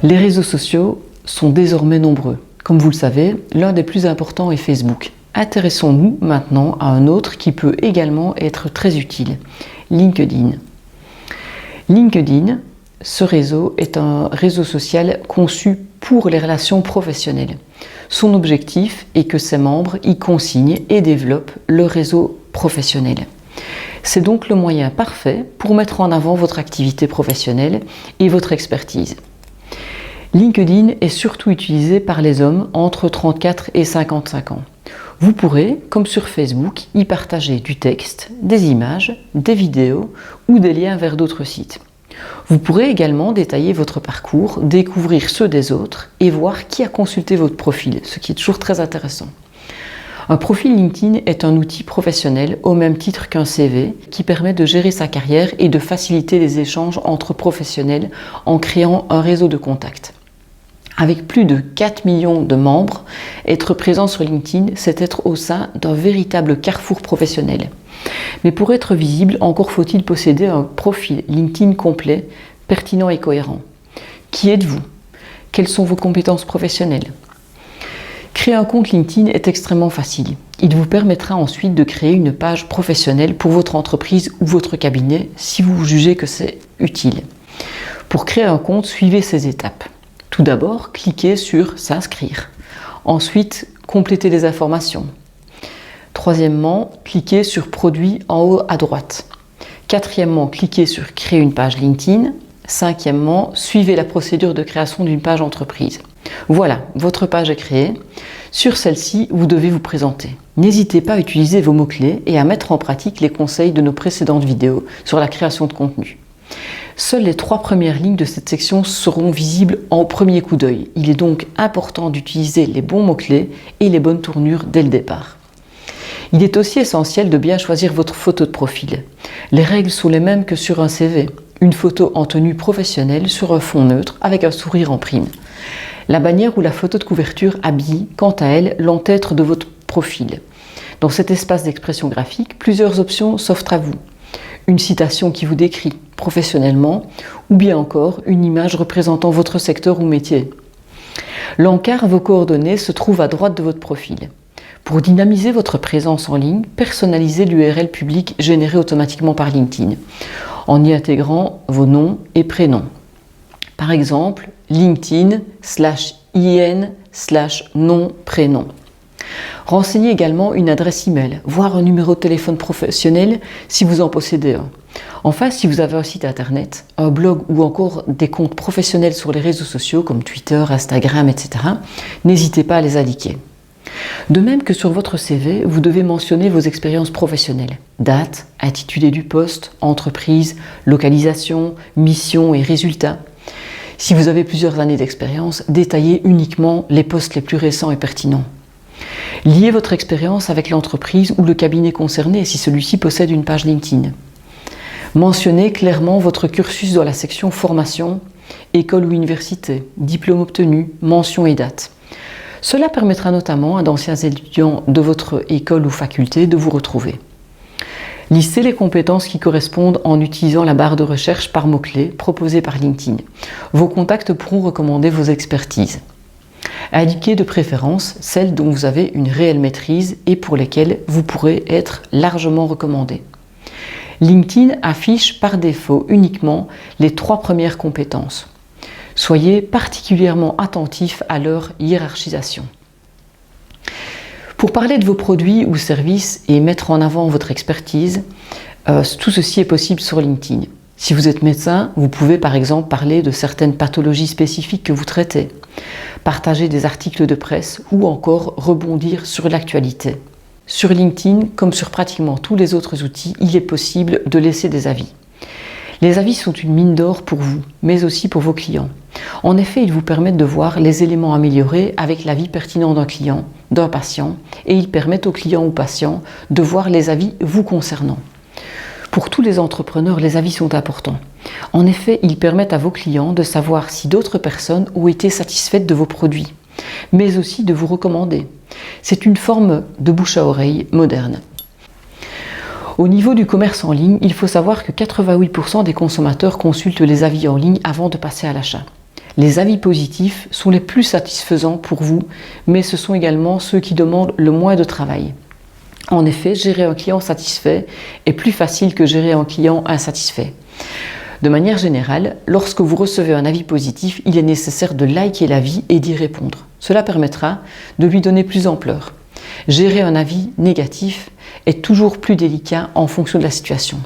Les réseaux sociaux sont désormais nombreux. Comme vous le savez, l'un des plus importants est Facebook. Intéressons-nous maintenant à un autre qui peut également être très utile, LinkedIn. LinkedIn, ce réseau est un réseau social conçu pour les relations professionnelles. Son objectif est que ses membres y consignent et développent le réseau professionnel. C'est donc le moyen parfait pour mettre en avant votre activité professionnelle et votre expertise. LinkedIn est surtout utilisé par les hommes entre 34 et 55 ans. Vous pourrez, comme sur Facebook, y partager du texte, des images, des vidéos ou des liens vers d'autres sites. Vous pourrez également détailler votre parcours, découvrir ceux des autres et voir qui a consulté votre profil, ce qui est toujours très intéressant. Un profil LinkedIn est un outil professionnel au même titre qu'un CV qui permet de gérer sa carrière et de faciliter les échanges entre professionnels en créant un réseau de contacts. Avec plus de 4 millions de membres, être présent sur LinkedIn, c'est être au sein d'un véritable carrefour professionnel. Mais pour être visible, encore faut-il posséder un profil LinkedIn complet, pertinent et cohérent. Qui êtes-vous? Quelles sont vos compétences professionnelles? Créer un compte LinkedIn est extrêmement facile. Il vous permettra ensuite de créer une page professionnelle pour votre entreprise ou votre cabinet si vous jugez que c'est utile. Pour créer un compte, suivez ces étapes. Tout d'abord, cliquez sur « S'inscrire ». Ensuite, complétez les informations. Troisièmement, cliquez sur « Produit » en haut à droite. Quatrièmement, cliquez sur « Créer une page LinkedIn ». Cinquièmement, suivez la procédure de création d'une page entreprise. Voilà, votre page est créée. Sur celle-ci, vous devez vous présenter. N'hésitez pas à utiliser vos mots-clés et à mettre en pratique les conseils de nos précédentes vidéos sur la création de contenu. Seules les 3 premières lignes de cette section seront visibles en premier coup d'œil. Il est donc important d'utiliser les bons mots-clés et les bonnes tournures dès le départ. Il est aussi essentiel de bien choisir votre photo de profil. Les règles sont les mêmes que sur un CV. Une photo en tenue professionnelle sur un fond neutre avec un sourire en prime. La bannière ou la photo de couverture habille, quant à elle, l'entête de votre profil. Dans cet espace d'expression graphique, plusieurs options s'offrent à vous. Une citation qui vous décrit professionnellement ou bien encore une image représentant votre secteur ou métier. L'encart vos coordonnées se trouve à droite de votre profil. Pour dynamiser votre présence en ligne, personnalisez l'URL publique générée automatiquement par LinkedIn en y intégrant vos noms et prénoms. Par exemple, LinkedIn/in/nom-prénom. Renseignez également une adresse email, voire un numéro de téléphone professionnel si vous en possédez un. Enfin, si vous avez un site internet, un blog ou encore des comptes professionnels sur les réseaux sociaux comme Twitter, Instagram, etc., n'hésitez pas à les indiquer. De même que sur votre CV, vous devez mentionner vos expériences professionnelles. Date, intitulé du poste, entreprise, localisation, mission et résultats. Si vous avez plusieurs années d'expérience, détaillez uniquement les postes les plus récents et pertinents. Liez votre expérience avec l'entreprise ou le cabinet concerné si celui-ci possède une page LinkedIn. Mentionnez clairement votre cursus dans la section formation, école ou université, diplôme obtenu, mention et date. Cela permettra notamment à d'anciens étudiants de votre école ou faculté de vous retrouver. Listez les compétences qui correspondent en utilisant la barre de recherche par mots-clés proposée par LinkedIn. Vos contacts pourront recommander vos expertises. Indiquez de préférence celles dont vous avez une réelle maîtrise et pour lesquelles vous pourrez être largement recommandé. LinkedIn affiche par défaut uniquement les 3 premières compétences. Soyez particulièrement attentif à leur hiérarchisation. Pour parler de vos produits ou services et mettre en avant votre expertise, tout ceci est possible sur LinkedIn. Si vous êtes médecin, vous pouvez par exemple parler de certaines pathologies spécifiques que vous traitez, partager des articles de presse ou encore rebondir sur l'actualité. Sur LinkedIn, comme sur pratiquement tous les autres outils, il est possible de laisser des avis. Les avis sont une mine d'or pour vous, mais aussi pour vos clients. En effet, ils vous permettent de voir les éléments améliorés avec l'avis pertinent d'un client, d'un patient, et ils permettent aux clients ou patients de voir les avis vous concernant. Pour tous les entrepreneurs, les avis sont importants. En effet, ils permettent à vos clients de savoir si d'autres personnes ont été satisfaites de vos produits, mais aussi de vous recommander. C'est une forme de bouche à oreille moderne. Au niveau du commerce en ligne, il faut savoir que 88% des consommateurs consultent les avis en ligne avant de passer à l'achat. Les avis positifs sont les plus satisfaisants pour vous, mais ce sont également ceux qui demandent le moins de travail. En effet, gérer un client satisfait est plus facile que gérer un client insatisfait. De manière générale, lorsque vous recevez un avis positif, il est nécessaire de liker l'avis et d'y répondre. Cela permettra de lui donner plus d'ampleur. Gérer un avis négatif est toujours plus délicat en fonction de la situation.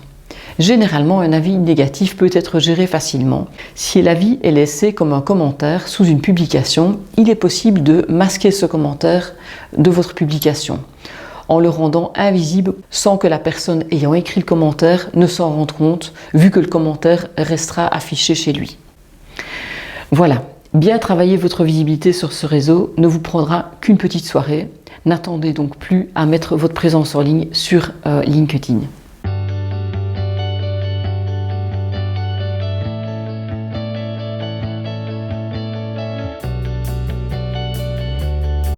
Généralement, un avis négatif peut être géré facilement. Si l'avis est laissé comme un commentaire sous une publication, il est possible de masquer ce commentaire de votre publication, en le rendant invisible sans que la personne ayant écrit le commentaire ne s'en rende compte, vu que le commentaire restera affiché chez lui. Voilà, bien travailler votre visibilité sur ce réseau ne vous prendra qu'une petite soirée. N'attendez donc plus à mettre votre présence en ligne sur LinkedIn.